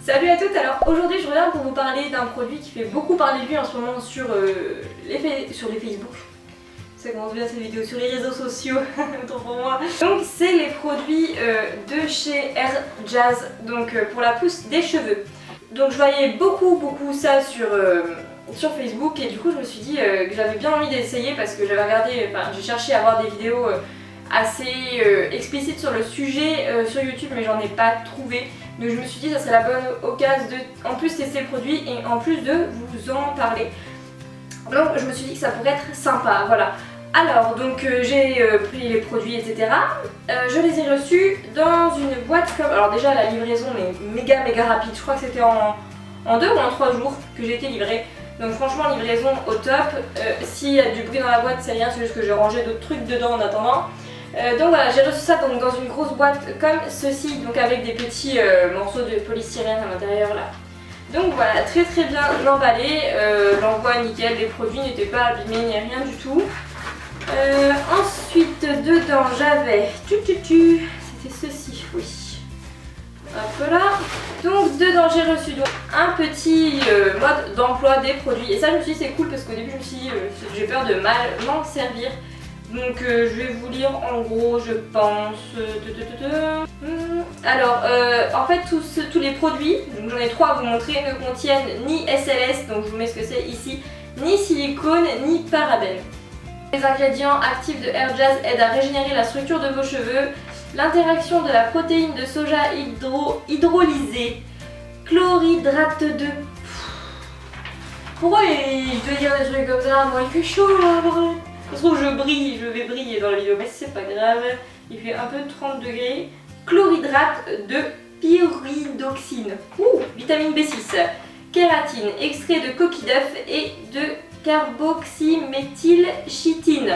Salut à toutes, alors aujourd'hui je reviens pour vous parler d'un produit qui fait beaucoup parler de lui en ce moment sur les Facebook. Ça commence bien cette vidéo, sur les réseaux sociaux, autant pour moi. Donc c'est les produits de chez Airjazz, donc pour la pousse des cheveux. Donc je voyais beaucoup ça sur Facebook et du coup je me suis dit que j'avais bien envie d'essayer parce que j'avais regardé, j'ai cherché à voir des vidéos assez explicites sur le sujet sur YouTube mais j'en ai pas trouvé. Donc je me suis dit que ça serait la bonne occasion de en plus tester le produit et en plus de vous en parler. Donc je me suis dit que ça pourrait être sympa, voilà. Alors donc j'ai pris les produits etc. Je les ai reçus dans une boîte comme... Alors déjà la livraison est méga rapide, je crois que c'était en 2 ou en 3 jours que j'ai été livrée. Donc franchement livraison au top. S'il y a du bruit dans la boîte c'est rien, c'est juste que j'ai rangé d'autres trucs dedans en attendant. Donc voilà, j'ai reçu ça donc, dans une grosse boîte comme ceci, donc avec des petits morceaux de polystyrène à l'intérieur là. Donc voilà, très bien emballé, l'envoi nickel, les produits n'étaient pas abîmés ni rien du tout. Ensuite dedans j'avais, c'était ceci, oui. Hop là. Donc dedans j'ai reçu donc, un petit mode d'emploi des produits. Et ça je me suis dit c'est cool parce qu'au début je me suis dit j'ai peur de mal m'en servir. Donc je vais vous lire en gros je pense. Alors en fait tous les produits, donc j'en ai 3 à vous montrer, ne contiennent ni SLS, donc je vous mets ce que c'est ici, ni silicone, ni parabènes. Les ingrédients actifs de Airjazz aident à régénérer la structure de vos cheveux. L'interaction de la protéine de soja hydrolysée, chlorhydrate de... Pourquoi je dois dire des trucs comme ça? Moi il fait chaud là, bordel. Ça se trouve je vais briller dans la vidéo, mais c'est pas grave. Il fait un peu 30 degrés. Chlorhydrate de pyridoxine, vitamine B6, kératine, extrait de coquille d'œuf et de carboxyméthylchitine.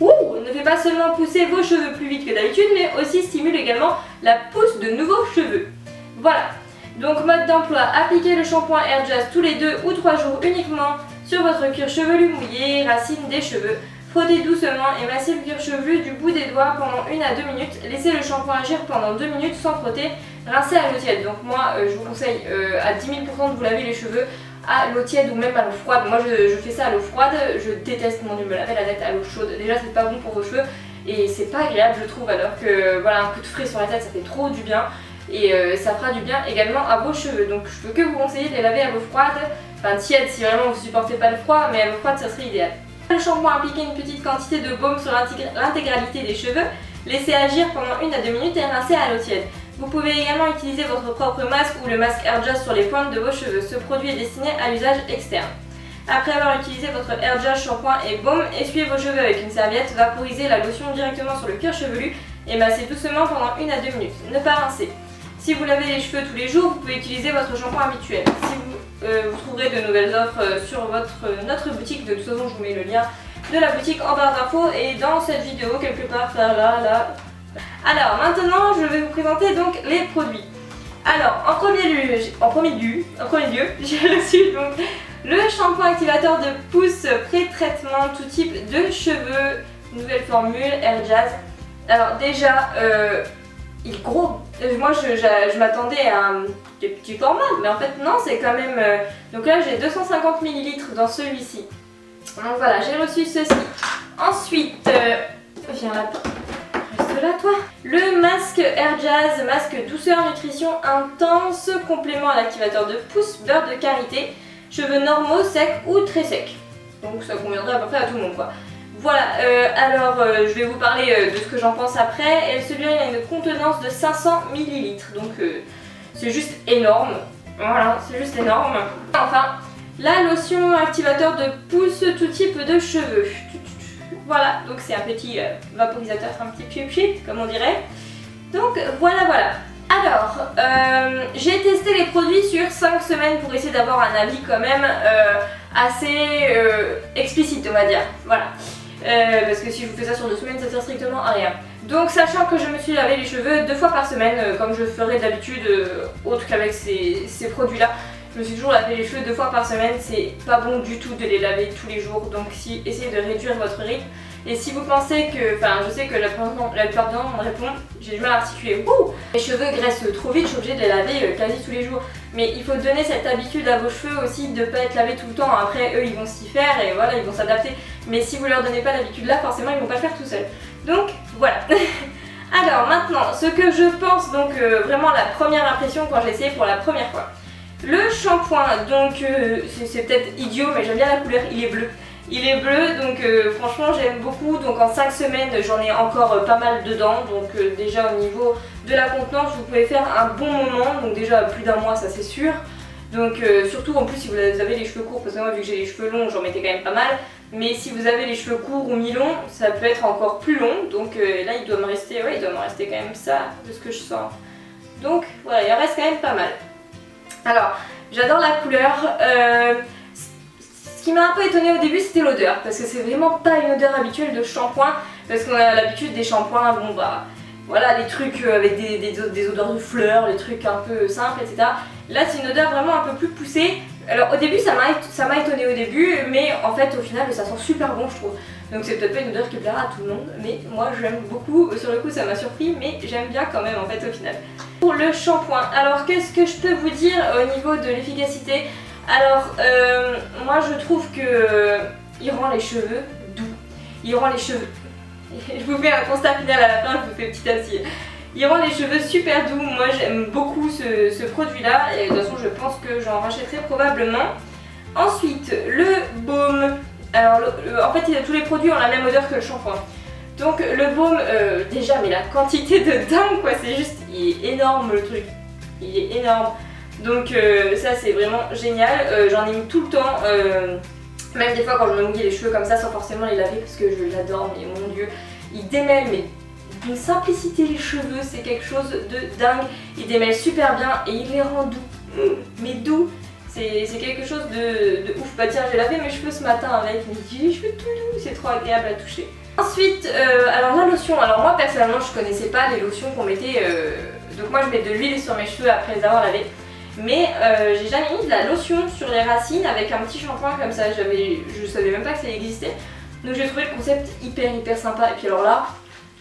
Ne fait pas seulement pousser vos cheveux plus vite que d'habitude, mais aussi stimule également la pousse de nouveaux cheveux. Voilà. Donc mode d'emploi, appliquez le shampoing Airjazz tous les 2 ou 3 jours uniquement sur votre cuir chevelu mouillé, racine des cheveux. Frottez doucement et massez le cuir chevelu du bout des doigts pendant 1 à 2 minutes. Laissez le shampoing agir pendant 2 minutes sans frotter. Rincez à l'eau tiède. Donc moi je vous conseille à 10 000% de vous laver les cheveux à l'eau tiède ou même à l'eau froide. Moi je fais ça à l'eau froide. Je déteste mon Dieu me laver la tête à l'eau chaude. Déjà c'est pas bon pour vos cheveux et c'est pas agréable je trouve, alors que voilà, un coup de frais sur la tête ça fait trop du bien. Et ça fera du bien également à vos cheveux. Donc je peux que vous conseiller de les laver à l'eau froide, enfin tiède si vraiment vous supportez pas le froid, mais à l'eau froide ça serait idéal. Le shampoing, appliquez une petite quantité de baume sur l'intégralité des cheveux, laissez agir pendant 1 à 2 minutes et rincez à l'eau tiède. Vous pouvez également utiliser votre propre masque ou le masque Airjazz sur les pointes de vos cheveux. Ce produit est destiné à l'usage externe. Après avoir utilisé votre Airjazz shampoing et baume, essuyez vos cheveux avec une serviette, vaporisez la lotion directement sur le cuir chevelu et massez doucement pendant 1 à 2 minutes. Ne pas rincer. Si vous lavez les cheveux tous les jours, vous pouvez utiliser votre shampoing habituel. Si vous trouverez de nouvelles offres sur notre boutique, de toute façon je vous mets le lien de la boutique en barre d'infos et dans cette vidéo quelque part là. Alors maintenant je vais vous présenter donc les produits. Alors en premier lieu j'ai reçu donc le shampoing activateur de pousse pré-traitement tout type de cheveux, nouvelle formule Airjazz. Alors déjà il est gros. Moi je m'attendais à un petit format, mais en fait non, c'est quand même... Donc là j'ai 250 ml dans celui-ci. Donc voilà, j'ai reçu ceci. Ensuite, viens là, reste là toi. Le masque Airjazz, masque douceur nutrition intense, complément à l'activateur de pousse, beurre de karité, cheveux normaux, secs ou très secs. Donc ça conviendrait à peu près à tout le monde quoi. Voilà, alors je vais vous parler de ce que j'en pense après. Et celui-là il a une contenance de 500 ml, donc c'est juste énorme. Voilà, c'est juste énorme. Enfin, la lotion activateur de pousse tout type de cheveux. Voilà, donc c'est un petit vaporisateur, un petit pied comme on dirait. Donc voilà. Alors, j'ai testé les produits sur 5 semaines pour essayer d'avoir un avis quand même assez explicite on va dire. Voilà. Parce que si je vous fais ça sur 2 semaines ça sert strictement à rien. Donc sachant que je me suis lavé les cheveux 2 fois par semaine comme je ferais d'habitude autre qu'avec ces produits là, je me suis toujours lavé les cheveux 2 fois par semaine, c'est pas bon du tout de les laver tous les jours, donc essayez de réduire votre rythme. Et si vous pensez que, enfin je sais que la plupart du temps on me répond, j'ai du mal à articuler, wouh, mes cheveux graissent trop vite, je suis obligée de les laver quasi tous les jours. Mais il faut donner cette habitude à vos cheveux aussi de ne pas être lavés tout le temps, après eux ils vont s'y faire et voilà, ils vont s'adapter. Mais si vous leur donnez pas l'habitude là, forcément ils vont pas le faire tout seuls. Donc voilà. Alors maintenant, ce que je pense, donc vraiment la première impression quand j'ai essayé pour la première fois. Le shampoing, donc c'est peut-être idiot mais j'aime bien la couleur, il est bleu. Il est bleu donc franchement j'aime beaucoup, donc en 5 semaines j'en ai encore pas mal dedans, donc déjà au niveau de la contenance vous pouvez faire un bon moment, donc déjà plus d'un mois ça c'est sûr. Donc surtout en plus si vous avez les cheveux courts, parce que moi vu que j'ai les cheveux longs j'en mettais quand même pas mal. Mais si vous avez les cheveux courts ou mi-longs, ça peut être encore plus long, donc là il doit me rester, ouais, il doit me rester quand même ça de ce que je sens. Donc voilà, il en reste quand même pas mal. Alors, j'adore la couleur. Ce qui m'a un peu étonnée au début, c'était l'odeur, parce que c'est vraiment pas une odeur habituelle de shampoing, parce qu'on a l'habitude des shampoings, bon bah, voilà, les trucs avec des odeurs de fleurs, les trucs un peu simples, etc. Là, c'est une odeur vraiment un peu plus poussée. Alors, au début, ça m'a étonnée au début, mais en fait, au final, ça sent super bon, je trouve. Donc, c'est peut-être pas une odeur qui plaira à tout le monde, mais moi, j'aime beaucoup. Sur le coup, ça m'a surpris, mais j'aime bien quand même, en fait, au final. Pour le shampoing, alors qu'est-ce que je peux vous dire au niveau de l'efficacité? Alors moi je trouve que il rend les cheveux doux, il rend les cheveux, je vous fais un constat final à la fin, je vous fais petit à petit. Il rend les cheveux super doux, moi j'aime beaucoup ce produit là et de toute façon je pense que j'en rachèterai probablement. Ensuite le baume, alors en fait tous les produits ont la même odeur que le shampoing. Donc le baume, déjà mais la quantité de dingue quoi, c'est juste, il est énorme le truc, il est énorme. Donc ça c'est vraiment génial, j'en ai mis tout le temps, même des fois quand je me mouillais les cheveux comme ça sans forcément les laver parce que je l'adore, mais mon dieu, il démêle mais d'une simplicité les cheveux, c'est quelque chose de dingue, il démêle super bien et il les rend doux, mais doux. C'est quelque chose de ouf. Bah tiens, j'ai lavé mes cheveux ce matin avec, mais j'ai les cheveux tout doux, c'est trop agréable à toucher. Ensuite, alors la lotion, alors moi personnellement je connaissais pas les lotions qu'on mettait, donc moi je mets de l'huile sur mes cheveux après les avoir lavés. Mais j'ai jamais mis de la lotion sur les racines avec un petit shampoing comme ça, je savais même pas que ça existait. Donc j'ai trouvé le concept hyper sympa, et puis alors là,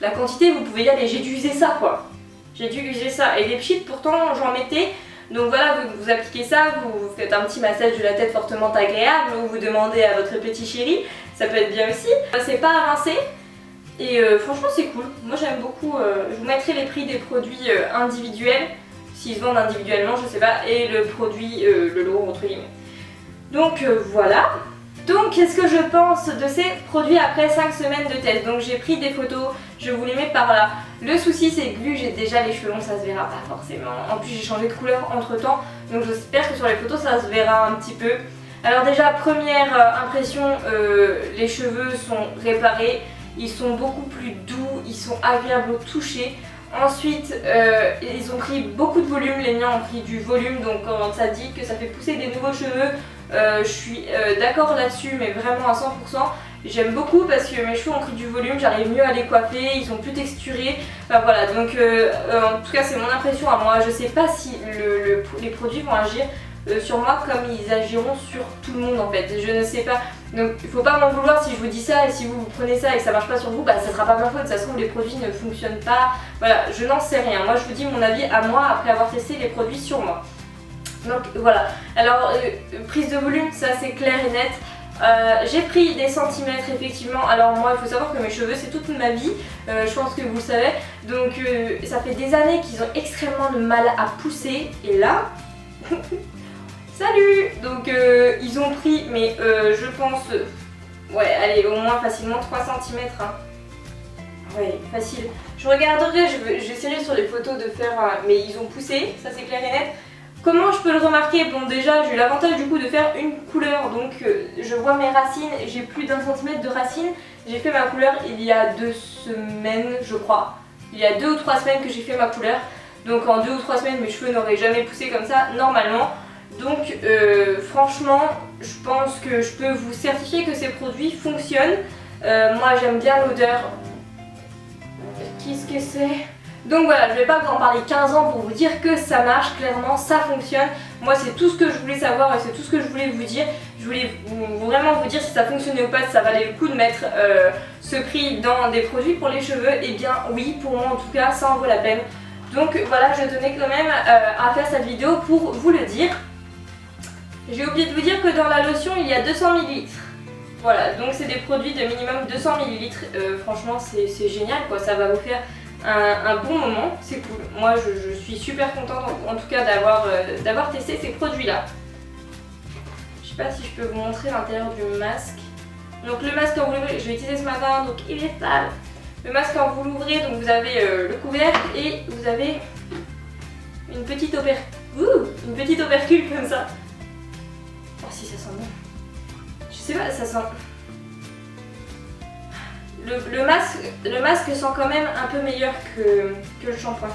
la quantité vous pouvez y aller, j'ai dû user ça quoi. J'ai dû user ça, et les pchits pourtant j'en mettais. Donc voilà, vous appliquez ça, vous faites un petit massage de la tête fortement agréable, ou vous demandez à votre petit chéri, ça peut être bien aussi. C'est pas à rincer, et franchement c'est cool, moi j'aime beaucoup, je vous mettrai les prix des produits individuels, s'ils se vendent individuellement je sais pas, et le produit, le lot entre guillemets. Donc voilà. Donc qu'est-ce que je pense de ces produits après 5 semaines de test? Donc j'ai pris des photos, je vous les mets par là. Le souci c'est que vu que j'ai déjà les cheveux longs, ça se verra pas forcément. En plus j'ai changé de couleur entre temps, donc j'espère que sur les photos ça se verra un petit peu. Alors déjà première impression, les cheveux sont réparés, ils sont beaucoup plus doux, ils sont agréables au toucher. Ensuite ils ont pris beaucoup de volume, les miens ont pris du volume, donc quand ça dit que ça fait pousser des nouveaux cheveux, je suis d'accord là-dessus, mais vraiment à 100%. J'aime beaucoup parce que mes cheveux ont pris du volume, j'arrive mieux à les coiffer, ils sont plus texturés. Enfin voilà, donc en tout cas c'est mon impression à moi. Je sais pas si les produits vont agir sur moi comme ils agiront sur tout le monde en fait. Je ne sais pas. Donc il faut pas m'en vouloir si je vous dis ça, et si vous prenez ça et que ça marche pas sur vous, bah ça sera pas ma faute. Ça se trouve les produits ne fonctionnent pas. Voilà, je n'en sais rien. Moi je vous dis mon avis à moi après avoir testé les produits sur moi. Donc voilà, alors prise de volume, ça c'est clair et net. J'ai pris des centimètres effectivement. Alors moi il faut savoir que mes cheveux c'est toute ma vie, je pense que vous le savez. Donc ça fait des années qu'ils ont extrêmement de mal à pousser. Et là, salut. Donc ils ont pris, mais je pense, ouais allez au moins facilement 3 cm hein. Ouais facile. Je regarderai, j'essaierai sur les photos de faire, mais ils ont poussé, ça c'est clair et net. Comment je peux le remarquer? Bon déjà j'ai eu l'avantage du coup de faire une couleur, donc je vois mes racines, j'ai plus d'1 centimètre de racines. J'ai fait ma couleur il y a 2 semaines je crois. Il y a 2 ou 3 semaines que j'ai fait ma couleur. Donc en 2 ou 3 semaines mes cheveux n'auraient jamais poussé comme ça normalement. Donc franchement je pense que je peux vous certifier que ces produits fonctionnent. Moi j'aime bien l'odeur. Qu'est-ce que c'est? Donc voilà, je vais pas vous en parler 15 ans pour vous dire que ça marche, clairement ça fonctionne. Moi c'est tout ce que je voulais savoir et c'est tout ce que je voulais vous dire. Je voulais vraiment vous dire si ça fonctionnait ou pas, si ça valait le coup de mettre ce prix dans des produits pour les cheveux. Et bien oui, pour moi en tout cas ça en vaut la peine. Donc voilà, je tenais quand même à faire cette vidéo pour vous le dire. J'ai oublié de vous dire que dans la lotion il y a 200 ml. Voilà, donc c'est des produits de minimum 200 ml. Franchement c'est génial quoi, ça va vous faire un bon moment, c'est cool. Moi je suis super contente en tout cas d'avoir testé ces produits là. Je sais pas si je peux vous montrer l'intérieur du masque. Donc le masque quand vous l'ouvrez, je l'ai utilisé ce matin donc il est sale. Le masque quand vous l'ouvrez, donc vous avez le couvercle et vous avez une petite opercule comme ça. Oh si ça sent bon. Je sais pas, ça sent... Le masque sent quand même un peu meilleur que le shampoing.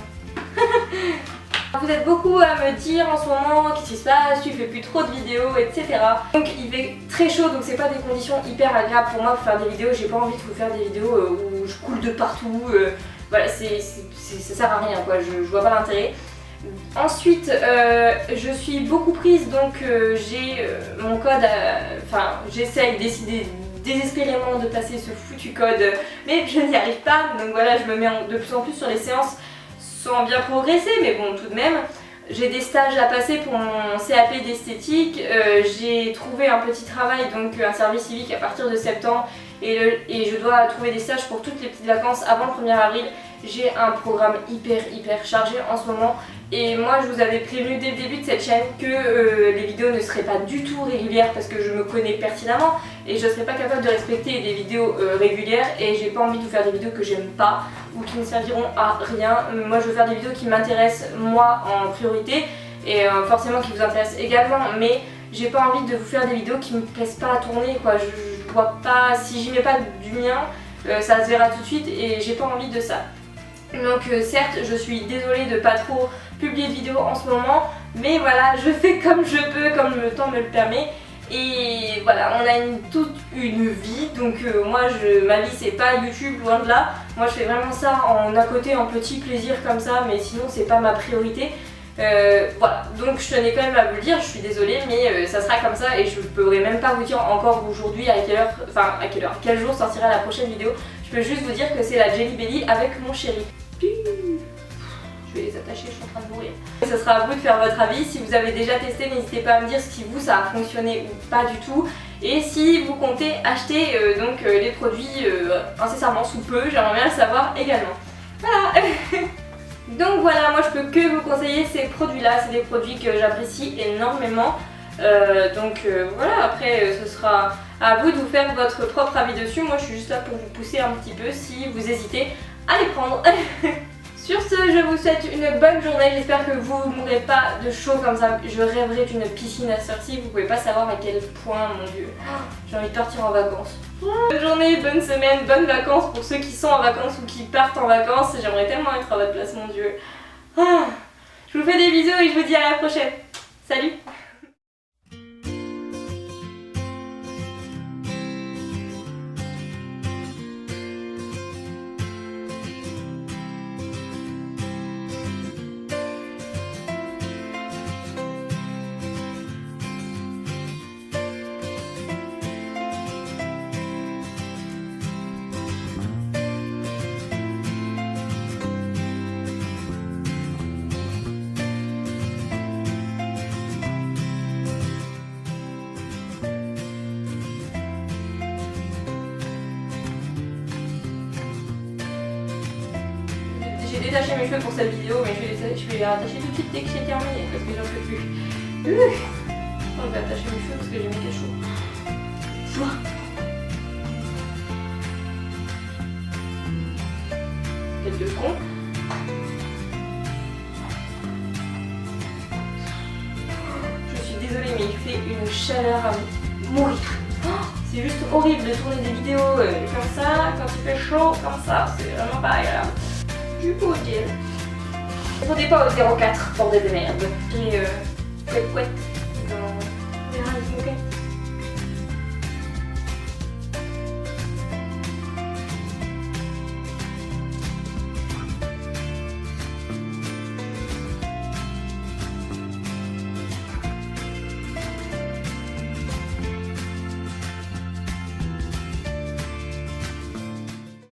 Vous êtes beaucoup à me dire en ce moment qu'est-ce qui se passe, tu fais plus trop de vidéos, etc. Donc il fait très chaud, donc c'est pas des conditions hyper agréables pour moi pour faire des vidéos. J'ai pas envie de vous faire des vidéos où je coule de partout. Voilà, ça sert à rien quoi, je vois pas l'intérêt. Ensuite, je suis beaucoup prise, donc j'ai mon code, enfin j'essaye d'essayer désespérément de passer ce foutu code, mais je n'y arrive pas, donc voilà, je me mets de plus en plus sur les séances sans bien progresser, mais bon tout de même. J'ai des stages à passer pour mon CAP d'esthétique, j'ai trouvé un petit travail, donc un service civique à partir de septembre, et je dois trouver des stages pour toutes les petites vacances avant le 1er avril. J'ai un programme hyper chargé en ce moment et moi je vous avais prévenu dès le début de cette chaîne que les vidéos ne seraient pas du tout régulières parce que je me connais pertinemment et je ne serais pas capable de respecter des vidéos régulières et j'ai pas envie de vous faire des vidéos que j'aime pas ou qui ne serviront à rien. Moi je veux faire des vidéos qui m'intéressent moi en priorité et forcément qui vous intéressent également, mais j'ai pas envie de vous faire des vidéos qui me plaisent pas à tourner quoi. Je vois pas, si j'y mets pas du mien, ça se verra tout de suite et j'ai pas envie de ça. Donc certes je suis désolée de pas trop publier de vidéos en ce moment, mais voilà, je fais comme je peux, comme le temps me le permet. Et voilà, on a toute une vie, donc moi ma vie c'est pas YouTube, loin de là. Moi je fais vraiment ça en à côté, en petit plaisir comme ça, mais sinon c'est pas ma priorité. Voilà, donc je tenais quand même à vous le dire, je suis désolée, mais ça sera comme ça et je pourrais même pas vous dire encore aujourd'hui à quelle heure, enfin à quelle heure, quel jour sortira la prochaine vidéo. Je peux juste vous dire que c'est la Jelly Belly avec mon chéri. Je vais les attacher, je suis en train de mourir. Ce sera à vous de faire votre avis. Si vous avez déjà testé, n'hésitez pas à me dire si vous ça a fonctionné ou pas du tout. Et si vous comptez acheter les produits incessamment sous peu, j'aimerais bien le savoir également. Voilà. Donc voilà, moi je peux que vous conseiller ces produits là, c'est des produits que j'apprécie énormément. Voilà, après ce sera à vous de vous faire votre propre avis dessus. Moi je suis juste là pour vous pousser un petit peu si vous hésitez à les prendre. Sur ce, je vous souhaite une bonne journée, j'espère que vous ne mourrez pas de chaud comme ça. Je rêverais d'une piscine à sortir, vous pouvez pas savoir à quel point, mon dieu, j'ai envie de partir en vacances. Bonne journée, bonne semaine, bonnes vacances pour ceux qui sont en vacances ou qui partent en vacances. J'aimerais tellement être à votre place, mon dieu. Je vous fais des bisous et je vous dis à la prochaine. Salut! J'ai détaché mes cheveux pour cette vidéo, mais je vais les rattacher tout de suite dès que j'ai terminé parce que j'en peux plus. Je vais attacher mes cheveux parce que j'ai mis des chaud. Tête de con. Je suis désolée, mais il fait une chaleur à mourir. C'est juste horrible de tourner des vidéos comme ça, quand il fait chaud, comme ça. C'est vraiment pas agréable. Du coup, ne répondez pas au 04, bordel de merde. J'ai couette.